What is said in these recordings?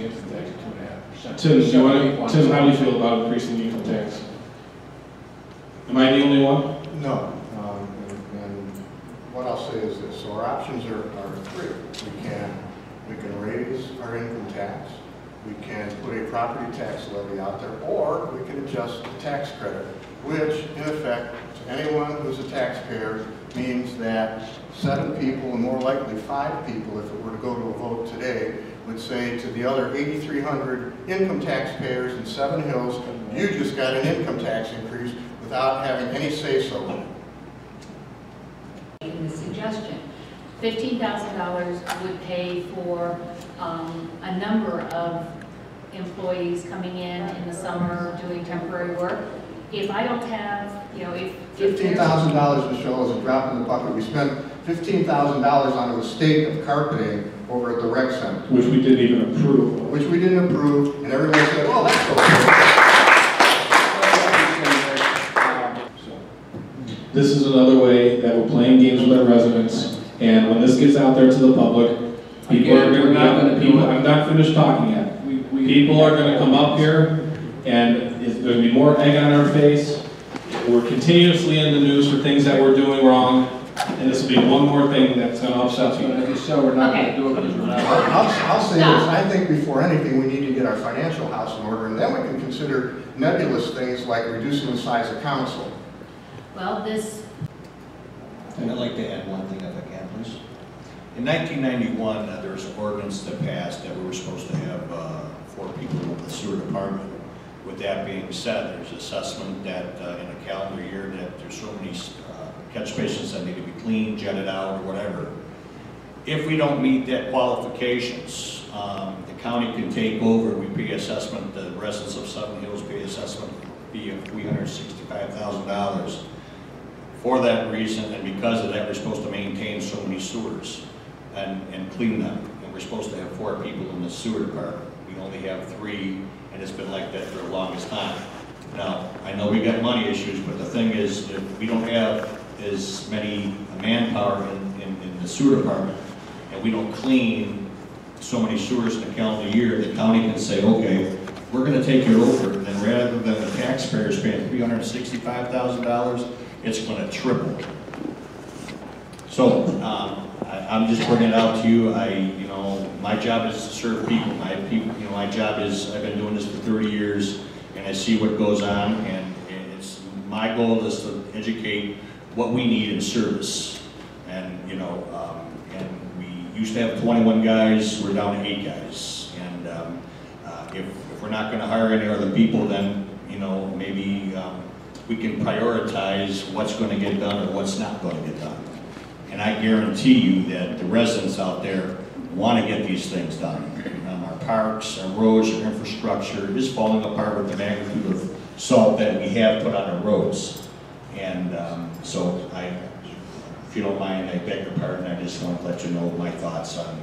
the income tax to 2.5%. Tim, how do you feel about increasing the income tax? Am I the only one? No. And what I'll say is this: so our options are three. We can raise our income tax. We can put a property tax levy out there, or we can adjust the tax credit, which, in effect, to anyone who's a taxpayer, means that 7 people, and more likely 5 people, if it were to go to a vote today, would say to the other 8,300 income taxpayers in 7 Hills, you just got an income tax increase without having any say-so. The suggestion, $15,000 would pay for a number of employees coming in the summer doing temporary work. If I don't have, you know, if $15,000, Michelle, is a drop in the bucket. We spent $15,000 on a state of carpeting over at the rec center, which we didn't even approve. Which we didn't approve, and everyone said, "Well, that's okay." This is another way that we're playing games with our residents, and when this gets out there to the public, people are going to be, I'm not finished talking yet. People are going to come up here, and there's going to be more egg on our face. We're continuously in the news for things that we're doing wrong, and this will be one more thing that's going to upset you. As you said, we're not going to do it because we're not. I'll say this: I think before anything, we need to get our financial house in order, and then we can consider nebulous things like reducing the size of council. Well, this. I'd like to add one thing if I can, please. In 1991, there was an ordinance that passed that we were supposed to have 4 people in the sewer department. With that being said, there's assessment that in a calendar year that there's so many catch basins that need to be cleaned, jetted out, or whatever. If we don't meet that qualifications, the county can take over. We pay assessment, the residents of 7 Hills pay assessment fee of $365,000. For that reason, and because of that, we're supposed to maintain so many sewers and clean them. And we're supposed to have 4 people in the sewer department. We only have 3, and it's been like that for the longest time. Now, I know we got money issues, but the thing is, if we don't have as many manpower in the sewer department, and we don't clean so many sewers in a calendar year, the county can say, okay, we're going to take it over, and then rather than the taxpayers paying $365,000, it's going to triple. So I'm just bringing it out to you. You know, my job is to serve people. My job is, I've been doing this for 30 years, and I see what goes on, and it's my goal is to educate what we need in service. And you know, and we used to have 21 guys. We're down to 8 guys, and if we're not going to hire any other people, then you know maybe. We can prioritize what's going to get done or what's not going to get done. And I guarantee you that the residents out there want to get these things done. Our parks, our roads, our infrastructure is falling apart with the magnitude of salt that we have put on our roads. And so if you don't mind, I beg your pardon, I just want to let you know my thoughts on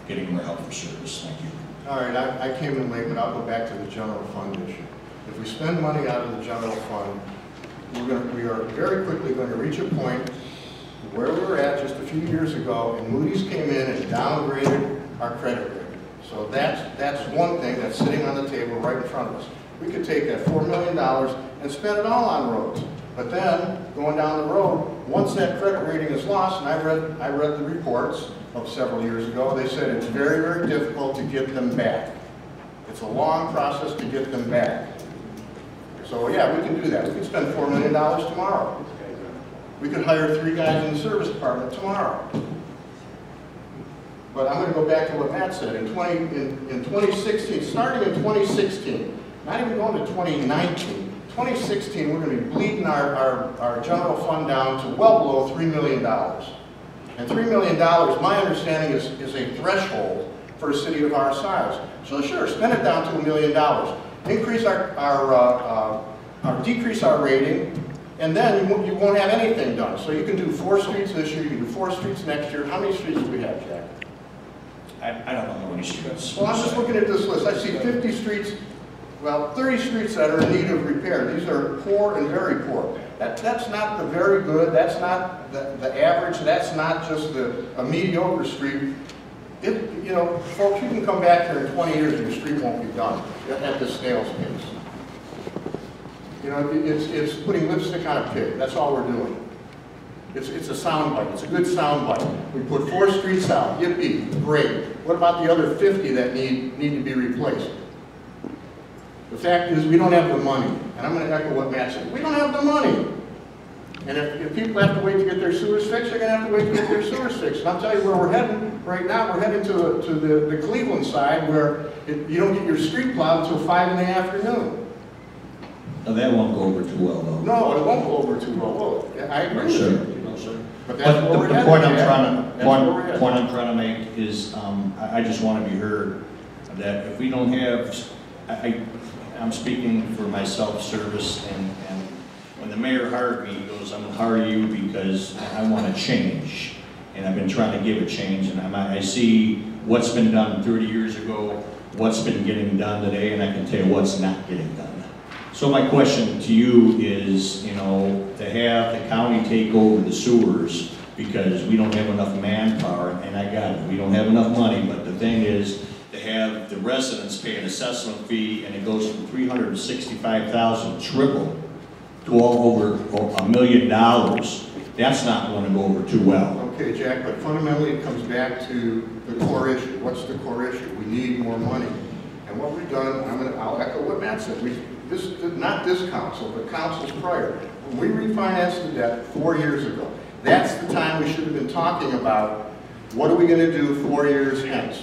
getting more help for service. Thank you. All right, I came in late, but I'll go back to the general fund issue. If we spend money out of the general fund, we are very quickly going to reach a point where we were at just a few years ago, and Moody's came in and downgraded our credit rating. So that's one thing that's sitting on the table right in front of us. We could take that $4 million and spend it all on roads. But then, going down the road, once that credit rating is lost, and I read the reports of several years ago, they said it's very, very difficult to get them back. It's a long process to get them back. So yeah, we can do that. We could spend $4 million tomorrow. We could hire 3 guys in the service department tomorrow. But I'm going to go back to what Matt said. In 2016, starting in 2016, not even going to 2019, 2016, we're going to be bleeding our general fund down to well below $3 million. And $3 million, my understanding, is a threshold for a city of our size. So sure, spend it down to $1 million. Increase decrease our rating, and then you won't have anything done. So you can do 4 streets this year, you can do 4 streets next year. How many streets do we have, Jack? I don't know how many streets. Well, I'm just looking at this list. I see 50 streets, well, 30 streets that are in need of repair. These are poor and very poor. That's not the very good, that's not the average, that's not just a mediocre street. You know, folks, you can come back here in 20 years and your street won't be done at this snail's pace. You know, it's putting lipstick on a pig. That's all we're doing. It's a soundbite. It's a good soundbite. We put 4 streets out. Yippee, great. What about the other 50 that need to be replaced? The fact is, we don't have the money. And I'm going to echo what Matt said. We don't have the money. And if people have to wait to get their sewers fixed, they're going to have to wait to get their sewers fixed. And I'll tell you where we're heading right now. We're heading to the Cleveland side where you don't get your street plowed until 5 in the afternoon. Now, that won't go over too well, though. No, it won't go over too well. Well, I agree with you. No, sir. But that's where we're the headed. point I'm trying to make is, I just want to be heard that if we don't have, I'm speaking for my self-service, and when the mayor hired me, he goes, I'm going to hire you because I want to change. And I've been trying to give a change, and I see what's been done 30 years ago, what's been getting done today, and I can tell you what's not getting done. So my question to you is, you know, to have the county take over the sewers because we don't have enough manpower, and I got it, we don't have enough money, but the thing is to have the residents pay an assessment fee and it goes from $365,000 triple to all over $1 million. That's not going to go over too well. Okay, Jack, but fundamentally it comes back to the core issue. What's the core issue? We need more money. And what we've done, I'll echo what Matt said. Not this council, but councils prior. When we refinanced the debt 4 years ago, that's the time we should have been talking about what are we going to do 4 years hence.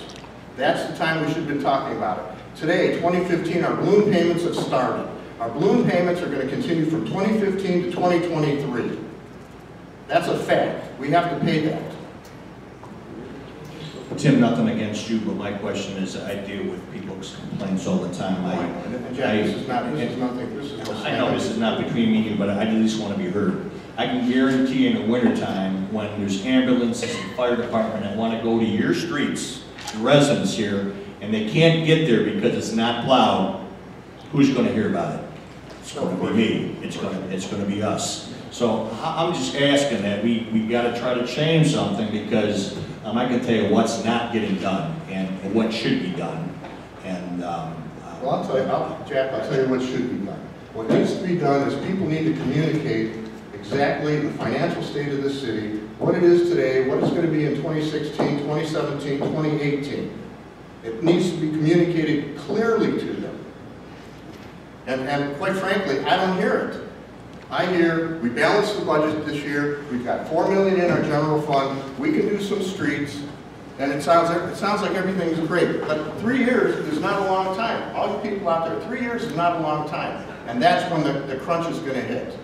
That's the time we should have been talking about it. Today, 2015, our balloon payments have started. Our balloon payments are going to continue from 2015 to 2023. That's a fact. We have to pay that. Tim, nothing against you, but my question is, I deal with people's complaints all the time. And Jack, this is nothing. I know this is not between me and you, but I at least want to be heard. I can guarantee in the wintertime, when there's ambulances and fire department that want to go to your streets, the residents here, and they can't get there because it's not plowed, who's going to hear about it? It's going to be me. It's going to be us. So I'm just asking that we got to try to change something because I can tell you what's not getting done and what should be done. And well, I'll tell you, Jack, I'll tell you what should be done. What needs to be done is people need to communicate exactly the financial state of the city, what it is today, what it's going to be in 2016, 2017, 2018. It needs to be communicated clearly to them. And quite frankly, I don't hear it. I hear we balanced the budget this year, we've got $4 million in our general fund, we can do some streets, and it sounds like everything's great. But 3 years is not a long time. All you people out there, 3 years is not a long time. And that's when the crunch is going to hit.